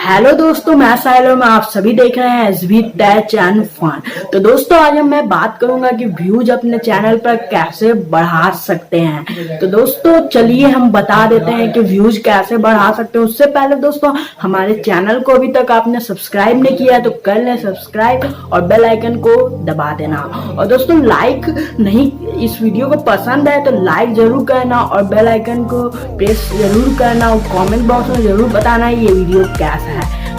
Hello दोस्तों, मैं साहिल में आप सभी देख रहे हैं एसवी टेच एंड फन। तो दोस्तों आज मैं बात करूंगा कि व्यूज अपने चैनल पर कैसे बढ़ा सकते हैं। तो दोस्तों चलिए हम बता देते हैं कि व्यूज कैसे बढ़ा सकते हैं। उससे पहले दोस्तों हमारे चैनल को अभी तक आपने सब्सक्राइब नहीं किया है तो कर लें सब्सक्राइब और बेल आइकन को दबा देना। और दोस्तों लाइक नहीं, इस वीडियो को पसंद है तो लाइक जरूर करना और बेल आइकन को प्रेस जरूर करना और कमेंट बॉक्स में जरूर बताना ये वीडियो कैसा है।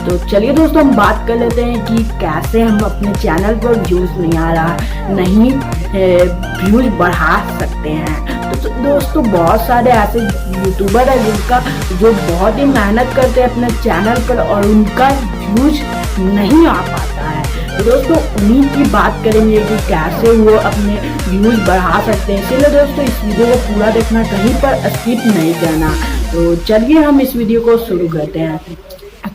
तो चलिए दोस्तों हम बात कर लेते हैं कि कैसे हम अपने चैनल पर व्यूज नहीं आ रहा नहीं व्यूज बढ़ा सकते हैं। तो दोस्तों बहुत सारे ऐसे यूट्यूबर है जिनका जो बहुत ही मेहनत करते हैं अपने चैनल पर और उनका व्यूज नहीं आ पाता है। तो दोस्तों उन्हीं की बात करेंगे कि कैसे वो अपने व्यूज बढ़ा सकते हैं। इसलिए दोस्तों इस वीडियो को पूरा देखना, कहीं पर स्किप नहीं करना। तो चलिए हम इस वीडियो को शुरू करते हैं।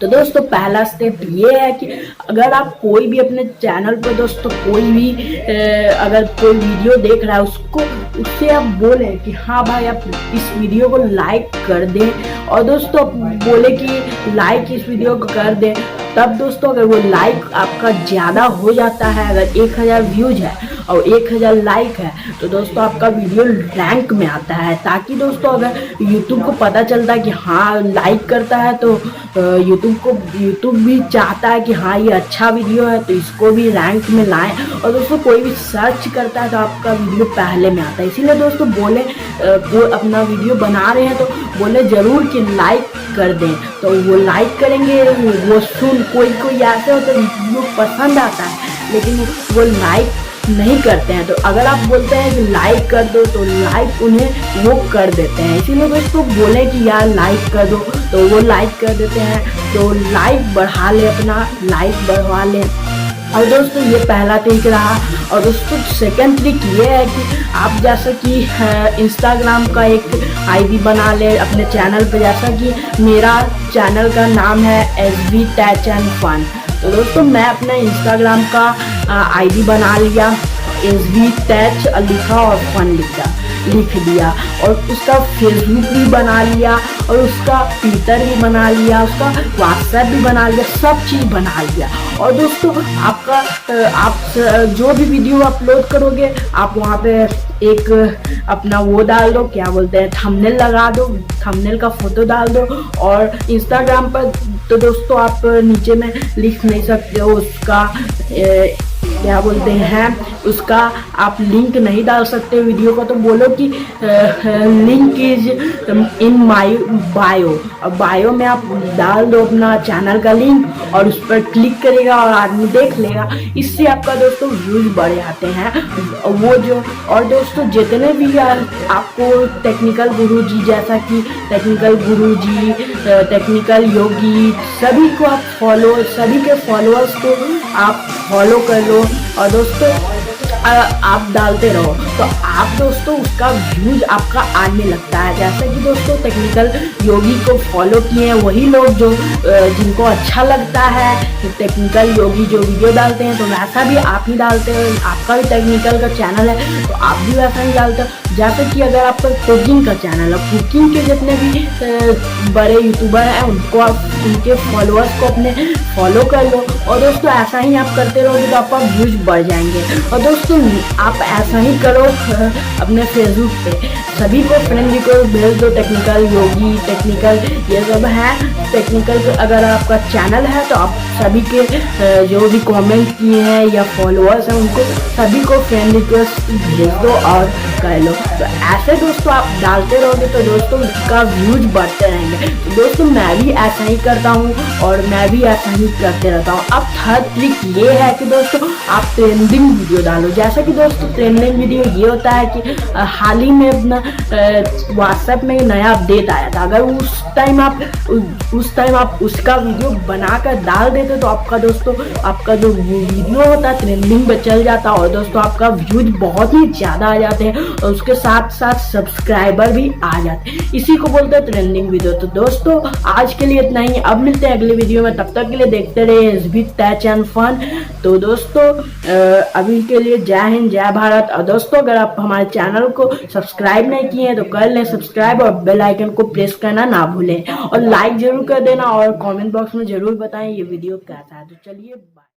तो दोस्तों पहला स्टेप ये है कि अगर आप कोई भी अपने चैनल पर दोस्तों कोई भी अगर कोई वीडियो देख रहा है उससे आप बोले कि हाँ भाई आप इस वीडियो को लाइक कर दें और दोस्तों बोले कि लाइक इस वीडियो को कर दें। तब दोस्तों अगर वो लाइक आपका ज़्यादा हो जाता है, अगर 1000 व्यूज है और 1000 लाइक है तो दोस्तों आपका वीडियो रैंक में आता है। ताकि दोस्तों अगर यूट्यूब को पता चलता है कि हाँ लाइक करता है तो यूट्यूब भी चाहता है कि हाँ ये अच्छा वीडियो है तो इसको भी रैंक में लाएं। और दोस्तों कोई भी सर्च करता है तो आपका वीडियो पहले में आता है। इसीलिए दोस्तों बोले वो अपना वीडियो बना रहे हैं तो बोले ज़रूर कि लाइक कर दें। तो वो लाइक करेंगे, वो कोई ऐसे होता है वीडियो पसंद आता है लेकिन वो लाइक नहीं करते हैं। तो अगर आप बोलते हैं कि लाइक कर दो तो लाइक उन्हें वो कर देते हैं। इसीलिए दोस्तों बोले कि यार लाइक कर दो तो वो लाइक कर देते हैं। तो लाइक बढ़ा ले, अपना लाइक बढ़वा ले। और दोस्तों ये पहला ट्रिक रहा। और दोस्तों सेकंड ट्रिक ये है कि आप जैसा कि इंस्टाग्राम का एक आईडी बना ले अपने चैनल पे। जैसा कि मेरा चैनल का नाम है एसवी टेच एंड फन। तो दोस्तों मैं अपना इंस्टाग्राम का आईडी बना लिया, एसवी टेच लिखा और फन लिख दिया और उसका फेसबुक भी बना लिया और उसका ट्विटर भी बना लिया, उसका व्हाट्सएप भी बना लिया, सब चीज़ बना लिया। और दोस्तों आप जो भी वीडियो अपलोड करोगे आप वहाँ पे एक अपना वो डाल दो, क्या बोलते हैं, थंबनेल लगा दो, थंबनेल का फोटो डाल दो। और इंस्टाग्राम पर तो दोस्तों आप नीचे में लिख नहीं सकते हो उसका क्या बोलते हैं, उसका आप लिंक नहीं डाल सकते वीडियो का। तो बोलो कि link is in my bio. और बायो में आप डाल दो अपना चैनल का लिंक और उस पर क्लिक करेगा और आदमी देख लेगा। इससे आपका दोस्तों व्यूज बढ़ जाते हैं। वो जो और दोस्तों जितने भी आपको टेक्निकल गुरु जी, जैसा कि टेक्निकल गुरु जी, टेक्निकल योगी, सभी को आप सभी के फॉलोअर्स को आप फॉलो कर लो और दोस्तों आप डालते रहो तो आप दोस्तों उसका व्यूज आपका आने लगता है। जैसे कि दोस्तों टेक्निकल योगी को फॉलो किए हैं वही लोग जो जिनको अच्छा लगता है टेक्निकल योगी जो वीडियो डालते हैं, तो वैसा भी आप ही डालते हो। आपका भी टेक्निकल का चैनल है तो आप भी वैसा ही डालते हो। जैसे कि अगर आपका कुकिंग का चैनल है, कुकिंग के जितने भी बड़े यूट्यूबर हैं उनको आप उनके फॉलोअर्स को अपने फॉलो कर लो। और दोस्तों ऐसा ही आप करते रहोगे तो आपका व्यूज बढ़ जाएंगे। और दोस्तों आप ऐसा ही करो अपने फेसबुक पे, सभी को फ्रेंड रिक्वेस्ट भेज दो, टेक्निकल योगी, टेक्निकल ये सब है टेक्निकल। अगर आपका चैनल है तो आप सभी के जो भी कमेंट किए हैं या फॉलोअर्स हैं उनको सभी को फ्रेंड रिक्वेस्ट भेज दो और कर लो। तो ऐसे दोस्तों आप डालते रहोगे तो दोस्तों उसका व्यूज बढ़ते रहेंगे। तो दोस्तों मैं भी ऐसा ही करता हूँ और मैं भी ऐसा ही करते रहता हूँ। अब थर्ड ट्रिक ये है कि दोस्तों आप ट्रेंडिंग वीडियो डालो। जैसे कि दोस्तों ट्रेंडिंग वीडियो ये होता है कि हाल ही में अपना व्हाट्सएप में नया अपडेट आया था। अगर उस टाइम आप उसका वीडियो बनाकर डाल देते तो आपका दोस्तों आपका जो वीडियो होता है ट्रेंडिंग पे चल जाता और दोस्तों आपका व्यूज बहुत ही ज़्यादा आ जाते हैं और उसके साथ साथ सब्सक्राइबर भी आ जाते हैं। इसी को बोलते हैं ट्रेंडिंग वीडियो। तो दोस्तों आज के लिए इतना ही, अब मिलते हैं अगले अगली वीडियो में। तब तक के लिए देखते रहिए SB टैच एंड फन। तो दोस्तों अभी के लिए जय हिंद, जय भारत। और दोस्तों अगर आप हमारे चैनल को सब्सक्राइब नहीं किए हैं तो कर लें सब्सक्राइब और बेल आइकन को प्रेस करना ना भूलें और लाइक जरूर कर देना और कमेंट बॉक्स में जरूर बताएं ये वीडियो कैसा है। तो चलिए बाय।